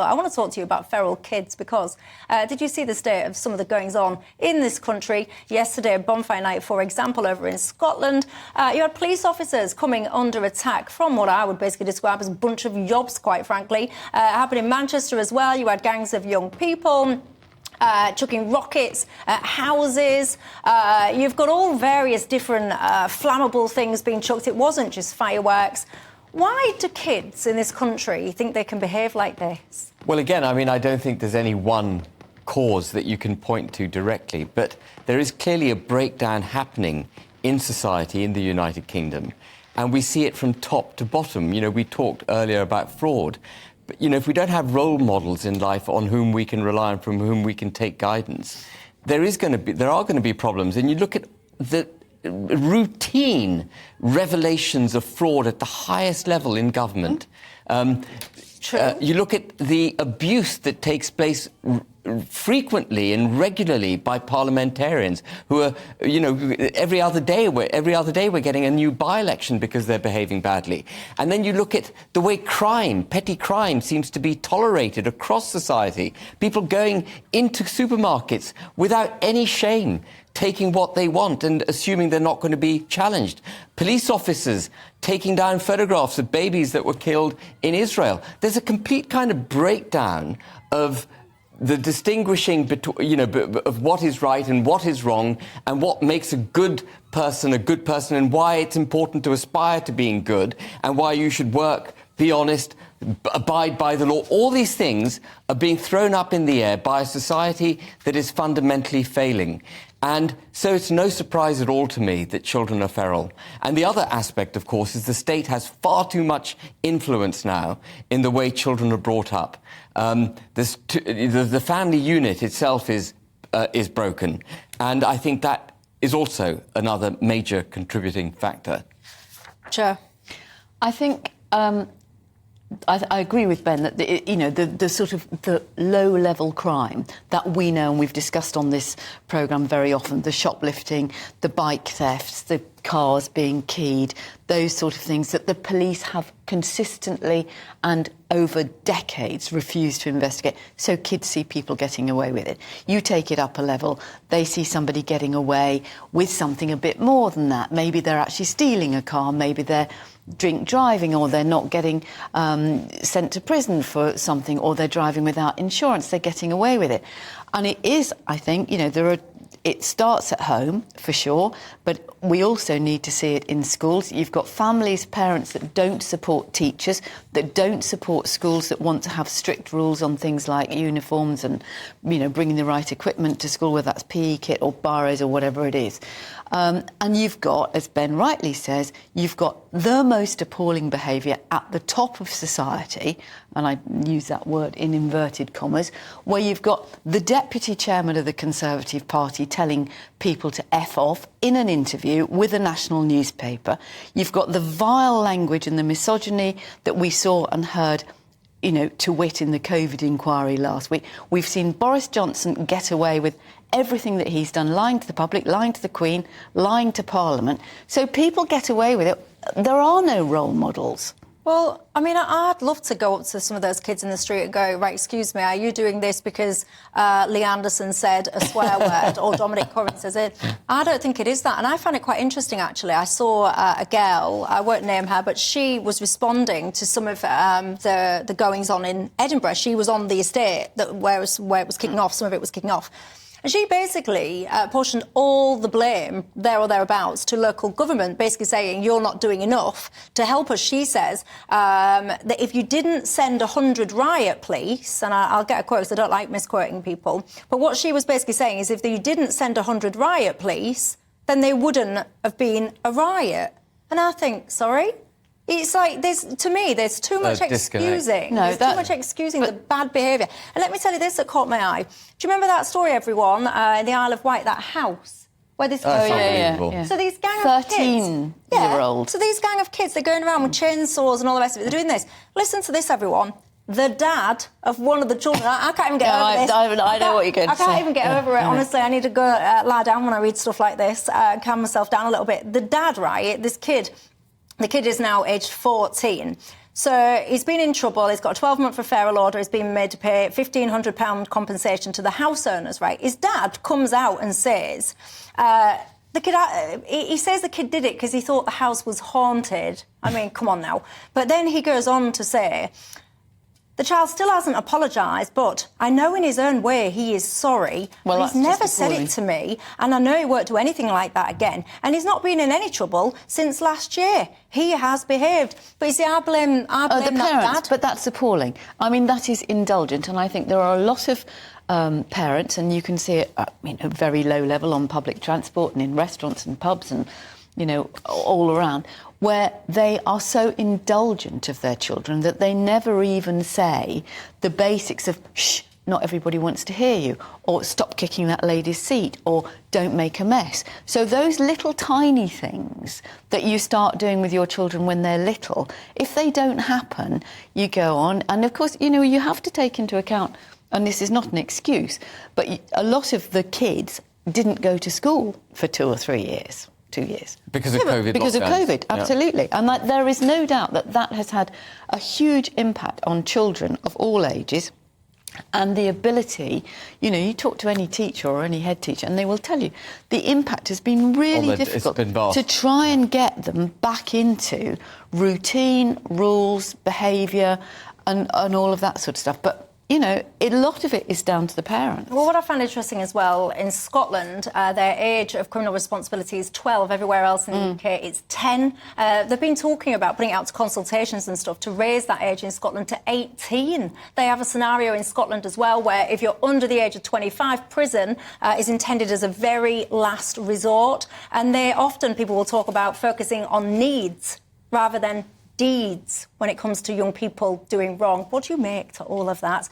I want to talk to you about feral kids because did you see the state of some of the goings-on in this country? Yesterday, a bonfire night, for example, over in Scotland, you had police officers coming under attack from what I would basically describe as a bunch of yobs, quite frankly. It happened in Manchester as well. You had gangs of young people chucking rockets at houses. You've got all various different flammable things being chucked. It wasn't just fireworks. Why do kids in this country think they can behave like this? Well, again, I mean, I don't think there's any one cause that you can point to directly, but there is clearly a breakdown happening in society in the United Kingdom, and we see it from top to bottom. You know, we talked earlier about fraud, but, you know, if we don't have role models in life on whom we can rely on, from whom we can take guidance, there are going to be problems. And you look at the routine revelations of fraud at the highest level in government. You look at the abuse that takes place frequently and regularly by parliamentarians who are, you know, every other day we're getting a new by-election because they're behaving badly. And then you look at the way crime, petty crime, seems to be tolerated across society. People going into supermarkets without any shame, taking what they want and assuming they're not going to be challenged. Police officers taking down photographs of babies that were killed in Israel. There's a complete kind of breakdown of the distinguishing between, you know, of what is right and what is wrong, and what makes a good person, and why it's important to aspire to being good, and why you should work, be honest, abide by the law. All these things are being thrown up in the air by a society that is fundamentally failing. And so it's no surprise at all to me that children are feral. And the other aspect, of course, is the state has far too much influence now in the way children are brought up. The family unit itself is broken. And I think that is also another major contributing factor. Sure. I think I agree with Ben that the sort of the low-level crime that we know and we've discussed on this programme very often, the shoplifting, the bike thefts, the cars being keyed, those sort of things that the police have consistently and over decades refused to investigate. So kids see people getting away with it. You take it up a level, they see somebody getting away with something a bit more than that. Maybe they're actually stealing a car, maybe they're drink driving, or they're not getting sent to prison for something, or they're driving without insurance, they're getting away with it. And it is, I think, you know, it starts at home, for sure, but we also need to see it in schools. You've got families, parents that don't support teachers, that don't support schools, that want to have strict rules on things like uniforms and, you know, bringing the right equipment to school, whether that's PE kit or biros or whatever it is. And you've got, as Ben rightly says, you've got the most appalling behaviour at the top of society, and I use that word in inverted commas, where you've got the deputy chairman of the Conservative Party telling people to F off in an interview with a national newspaper. You've got the vile language and the misogyny that we saw and heard, you know, to wit in the COVID inquiry last week. We've seen Boris Johnson get away with everything that he's done, lying to the public, lying to the Queen, lying to Parliament. So people get away with it. There are no role models. Well, I mean, I'd love to go up to some of those kids in the street and go, right, excuse me, are you doing this because Lee Anderson said a swear word or Dominic Curran says it? I don't think it is that. And I found it quite interesting, actually. I saw a girl, I won't name her, but she was responding to some of the goings-on in Edinburgh. She was on the estate where it was kicking off, some of it was kicking off. And she basically portioned all the blame, there or thereabouts, to local government, basically saying, you're not doing enough to help us. She says that if you didn't send 100 riot police, and I'll get a quote because I don't like misquoting people, but what she was basically saying is if you didn't send 100 riot police, then there wouldn't have been a riot. And I think, sorry? It's like, there's too much excusing. No, there's too much excusing the bad behaviour. And let me tell you this that caught my eye. Do you remember that story, everyone, in the Isle of Wight, that house? Where this yeah. So these gang of kids... 13-year-old. So these gang of kids, they're going around with chainsaws and all the rest of it. They're doing this. Listen to this, everyone. The dad of one of the children... I can't even get over this. I know what you're going to say. I can't even get over it, honestly. I need to go lie down when I read stuff like this, calm myself down a little bit. The dad, right, this kid... The kid is now aged 14. So he's been in trouble. He's got a 12-month referral order. He's been made to pay £1,500 compensation to the house owners, right? His dad comes out and says... the kid, he says the kid did it because he thought the house was haunted. I mean, come on now. But then he goes on to say... The child still hasn't apologised, but I know in his own way he is sorry. Well, he's never said it to me, and I know he won't do anything like that again. And he's not been in any trouble since last year. He has behaved. But you see, I blame the that parents, dad. but that's appalling. I mean, that is indulgent, and I think there are a lot of parents, and you can see it at a very low level on public transport and in restaurants and pubs and, all around, where they are so indulgent of their children that they never even say the basics of, shh, not everybody wants to hear you, or stop kicking that lady's seat, or don't make a mess. So those little tiny things that you start doing with your children when they're little, if they don't happen, you go on. And of course, you have to take into account, and this is not an excuse, but a lot of the kids didn't go to school for 2 or 3 years. 2 years. Because of COVID. Because of lockdowns. COVID, absolutely. Yeah. And there is no doubt that has had a huge impact on children of all ages. And the ability, you talk to any teacher or any head teacher and they will tell you the impact has been really difficult to try and get them back into routine, rules, behaviour and all of that sort of stuff. But a lot of it is down to the parents. Well, what I found interesting as well, in Scotland, their age of criminal responsibility is 12. Everywhere else in the UK, it's 10. They've been talking about putting it out to consultations and stuff to raise that age in Scotland to 18. They have a scenario in Scotland as well where if you're under the age of 25, prison is intended as a very last resort. And people will talk about focusing on needs rather than deeds when it comes to young people doing wrong. What do you make to all of that?